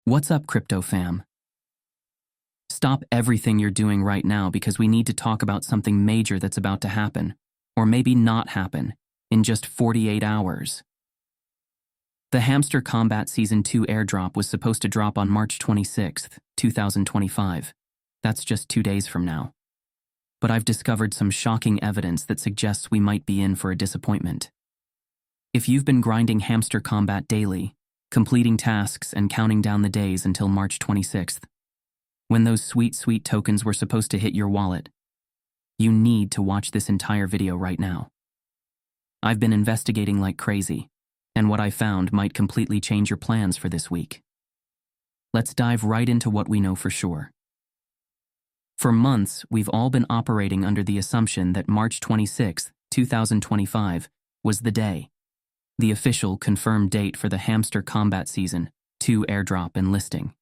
What's up, crypto fam? Stop everything you're doing right now because we need to talk about something major that's about to happen, or maybe not happen, in just 48 hours. The Hamster Kombat Season 2 airdrop was supposed to drop on March 26th, 2025. That's just 2 days from now. But I've discovered some shocking evidence that suggests we might be in for a disappointment. If you've been grinding Hamster Kombat daily, completing tasks and counting down the days until March 26th, when those sweet tokens were supposed to hit your wallet, you need to watch this entire video right now. I've been investigating like crazy, and what I found might completely change your plans for this week. Let's dive right into what we know for sure. For months, we've all been operating under the assumption that March 26th, 2025 was the day, the official confirmed date for the Hamster Kombat Season 2 airdrop and listing.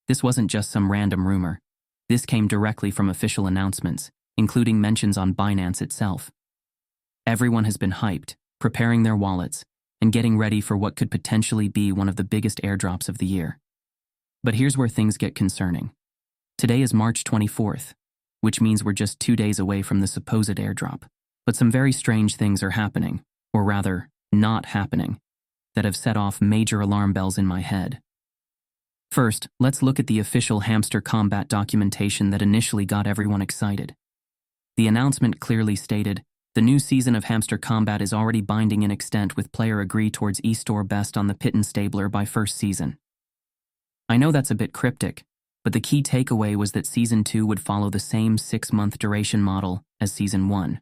This wasn't just some random rumor. This came directly from official announcements, including mentions on Binance itself. Everyone has been hyped, preparing their wallets, and getting ready for what could potentially be one of the biggest airdrops of the year. But here's where things get concerning. Today is March 24th, which means we're just 2 days away from the supposed airdrop. But some very strange things are happening, or rather, not happening, that have set off major alarm bells in my head. First, let's look at the official Hamster Kombat documentation that initially got everyone excited. The announcement clearly stated, the new season of Hamster Kombat is already binding in extent with player agree towards e-store best on the Pit and Stabler by first season. I know that's a bit cryptic, but the key takeaway was that Season 2 would follow the same 6-month duration model as Season 1,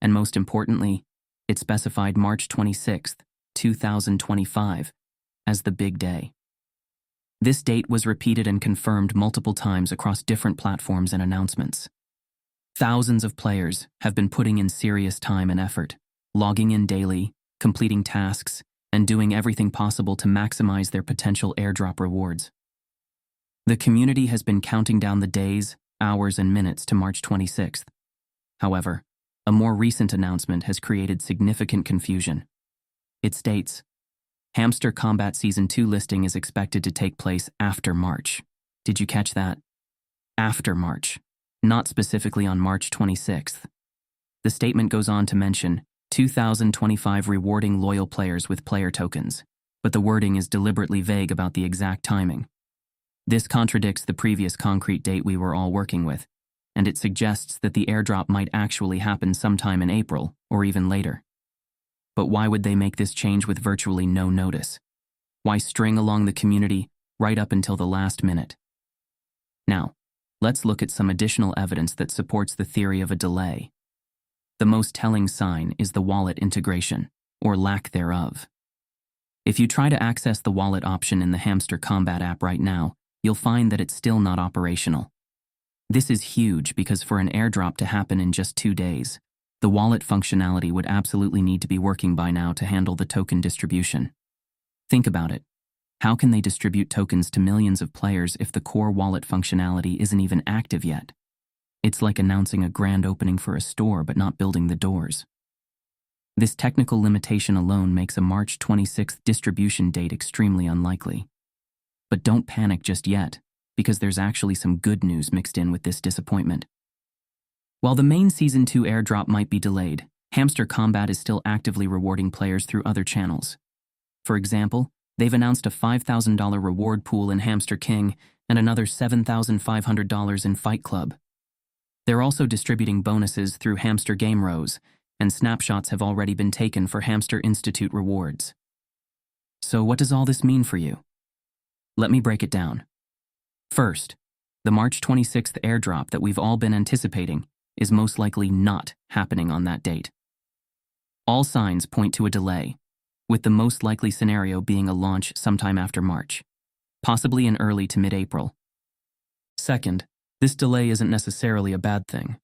and most importantly, it specified March 26th, 2025, as the big day. This date was repeated and confirmed multiple times across different platforms and announcements. Thousands of players have been putting in serious time and effort, logging in daily, completing tasks, and doing everything possible to maximize their potential airdrop rewards. The community has been counting down the days, hours, and minutes to March 26th. However, a more recent announcement has created significant confusion. It states, Hamster Kombat Season 2 listing is expected to take place after March. Did you catch that? After March, not specifically on March 26th. The statement goes on to mention 2025 rewarding loyal players with player tokens, but the wording is deliberately vague about the exact timing. This contradicts the previous concrete date we were all working with, and it suggests that the airdrop might actually happen sometime in April or even later. But why would they make this change with virtually no notice? Why string along the community right up until the last minute? Now, let's look at some additional evidence that supports the theory of a delay. The most telling sign is the wallet integration, or lack thereof. If you try to access the wallet option in the Hamster Kombat app right now, you'll find that it's still not operational. This is huge because for an airdrop to happen in just 2 days, the wallet functionality would absolutely need to be working by now to handle the token distribution. Think about it. How can they distribute tokens to millions of players if the core wallet functionality isn't even active yet? It's like announcing a grand opening for a store but not building the doors. This technical limitation alone makes a March 26th distribution date extremely unlikely. But don't panic just yet, because there's actually some good news mixed in with this disappointment. While the main Season 2 airdrop might be delayed, Hamster Kombat is still actively rewarding players through other channels. For example, they've announced a $5,000 reward pool in Hamster King and another $7,500 in Fight Club. They're also distributing bonuses through Hamster Game Rose, and snapshots have already been taken for Hamster Institute rewards. So what does all this mean for you? Let me break it down. First, the March 26th airdrop that we've all been anticipating is most likely not happening on that date. All signs point to a delay, with the most likely scenario being a launch sometime after March, possibly in early to mid-April. Second, this delay isn't necessarily a bad thing.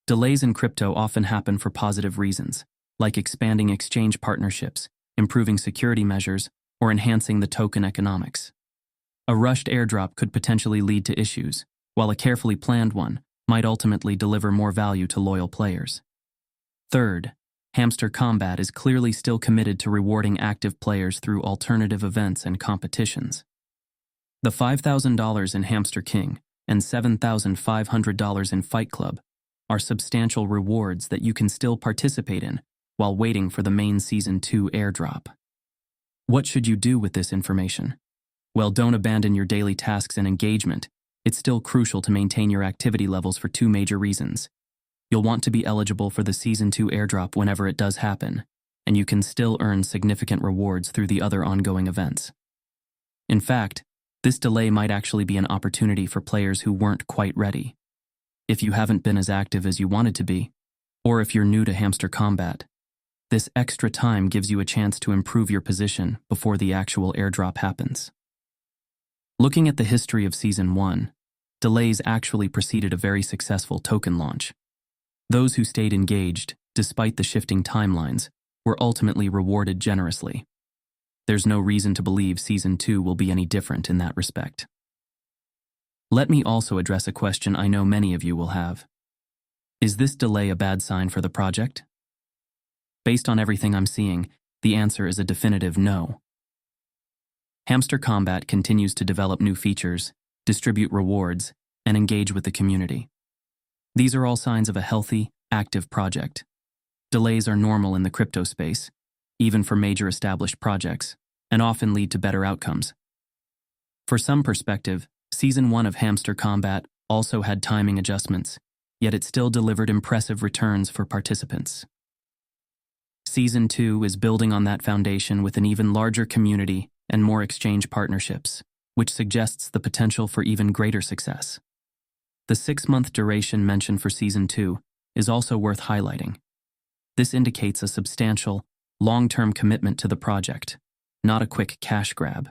Delays in crypto often happen for positive reasons, like expanding exchange partnerships, improving security measures, or enhancing the token economics. A rushed airdrop could potentially lead to issues, while a carefully planned one might ultimately deliver more value to loyal players. Third, Hamster Kombat is clearly still committed to rewarding active players through alternative events and competitions. The $5,000 in Hamster King and $7,500 in Fight Club are substantial rewards that you can still participate in while waiting for the main Season 2 airdrop. What should you do with this information? Well, don't abandon your daily tasks and engagement. It's still crucial to maintain your activity levels for two major reasons. You'll want to be eligible for the Season 2 airdrop whenever it does happen, and you can still earn significant rewards through the other ongoing events. In fact, this delay might actually be an opportunity for players who weren't quite ready. If you haven't been as active as you wanted to be, or if you're new to Hamster Kombat, this extra time gives you a chance to improve your position before the actual airdrop happens. Looking at the history of Season 1, delays actually preceded a very successful token launch. Those who stayed engaged, despite the shifting timelines, were ultimately rewarded generously. There's no reason to believe Season 2 will be any different in that respect. Let me also address a question I know many of you will have. Is this delay a bad sign for the project? Based on everything I'm seeing, the answer is a definitive no. Hamster Kombat continues to develop new features, distribute rewards, and engage with the community. These are all signs of a healthy, active project. Delays are normal in the crypto space, even for major established projects, and often lead to better outcomes. For some perspective, Season 1 of Hamster Kombat also had timing adjustments, yet it still delivered impressive returns for participants. Season 2 is building on that foundation with an even larger community and more exchange partnerships, which suggests the potential for even greater success. The 6-month duration mentioned for Season 2 is also worth highlighting. This indicates a substantial, long-term commitment to the project, not a quick cash grab.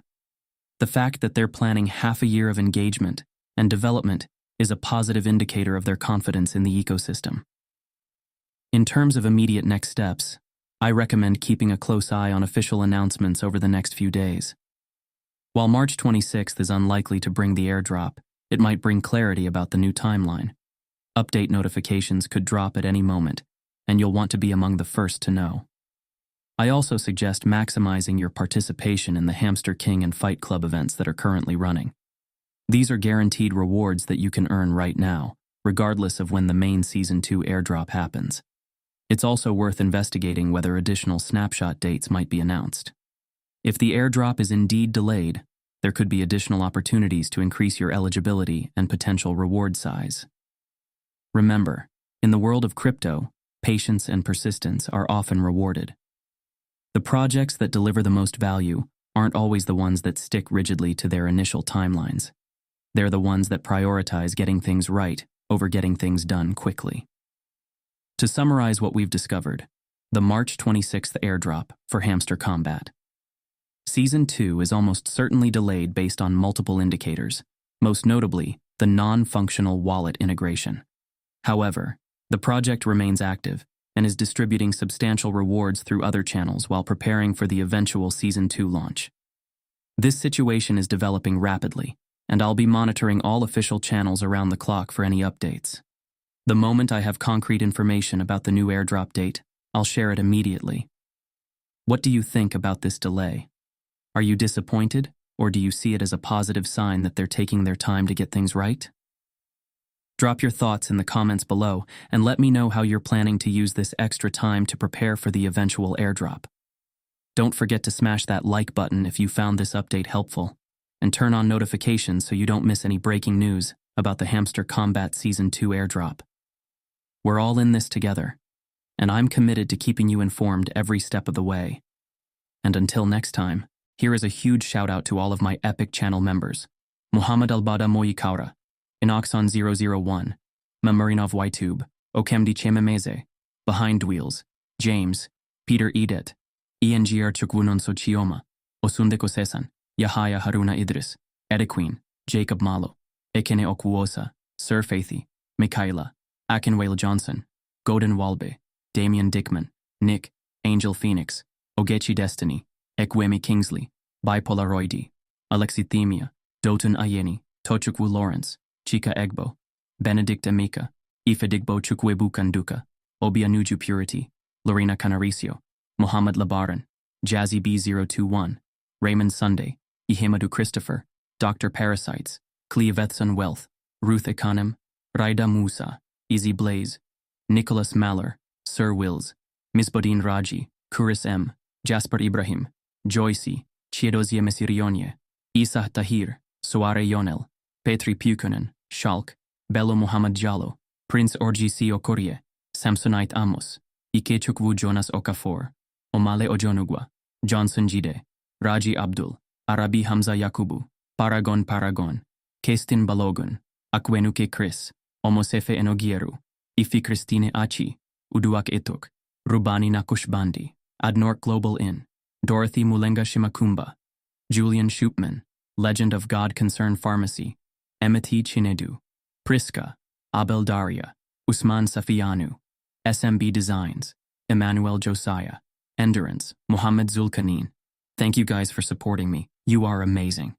The fact that they're planning half a year of engagement and development is a positive indicator of their confidence in the ecosystem. In terms of immediate next steps, I recommend keeping a close eye on official announcements over the next few days. While March 26th is unlikely to bring the airdrop, it might bring clarity about the new timeline. Update notifications could drop at any moment, and you'll want to be among the first to know. I also suggest maximizing your participation in the Hamster King and Fight Club events that are currently running. These are guaranteed rewards that you can earn right now, regardless of when the main Season 2 airdrop happens. It's also worth investigating whether additional snapshot dates might be announced. If the airdrop is indeed delayed, there could be additional opportunities to increase your eligibility and potential reward size. Remember, in the world of crypto, patience and persistence are often rewarded. The projects that deliver the most value aren't always the ones that stick rigidly to their initial timelines. They're the ones that prioritize getting things right over getting things done quickly. To summarize what we've discovered, the March 26th airdrop for Hamster Kombat. Season 2 is almost certainly delayed based on multiple indicators, most notably the non-functional wallet integration. However, the project remains active and is distributing substantial rewards through other channels while preparing for the eventual Season 2 launch. This situation is developing rapidly, and I'll be monitoring all official channels around the clock for any updates. The moment I have concrete information about the new airdrop date, I'll share it immediately. What do you think about this delay? Are you disappointed, or do you see it as a positive sign that they're taking their time to get things right? Drop your thoughts in the comments below and let me know how you're planning to use this extra time to prepare for the eventual airdrop. Don't forget to smash that like button if you found this update helpful, and turn on notifications so you don't miss any breaking news about the Hamster Kombat Season 2 airdrop. We're all in this together, and I'm committed to keeping you informed every step of the way. And until next time, here is a huge shout out to all of my Epic channel members: Muhammad Albada Moyikaura, Inoxon 001, Mamarinov Ytube, Okemdi Chememeze, Behind Wheels, James, Peter Edet, ENGR Chukwunon Sochioma, Osunde Kosesan, Yahaya Haruna Idris, Edequeen, Jacob Malo, Ekene Okwuosa, Sir Faithy, Mikaela, Akinwale Johnson, Godin Walbe, Damian Dickman, Nick, Angel Phoenix, Ogechi Destiny, Ekwemi Kingsley, Bipolaroidi, Alexithemia, Dotun Ayeni, Tochukwu Lawrence, Chika Egbo, Benedict Emika, Ifedigbo Chukwebu Kanduka, Obianuju Purity, Lorena Canaricio, Muhammad Labaran, Jazzy B021, Raymond Sunday, Ihemadu Christopher, Dr. Parasites, Clevetson Wealth, Ruth Econom, Raida Musa, Easy Blaze, Nicholas Maller, Sir Wills, Misbodin Raji, Kuris M, Jasper Ibrahim, Joycey, Chiedozie Mesirionye, Isa Tahir, Soare Yonel, Petri Pukunen, Shalk, Bello Muhammad Jallo, Prince Orgisi Okorie, Samsonite Amos, Ikechukwu Jonas Okafor, Omale Ojonugwa, Johnson Jide, Raji Abdul, Arabi Hamza Yakubu, Paragon, Kestin Balogun, Akwenuke Chris, Omosefe Enogieru, Ifi Christine Achi, Uduak Etuk, Rubani Nakushbandi, Adnork Global Inn, Dorothy Mulenga Shimakumba, Julian Shupman, Legend of God Concern Pharmacy, Emeti Chinedu, Priska, Abel Daria, Usman Safianu, SMB Designs, Emmanuel Josiah, Endurance, Mohammed Zulkarnain. Thank you guys for supporting me. You are amazing.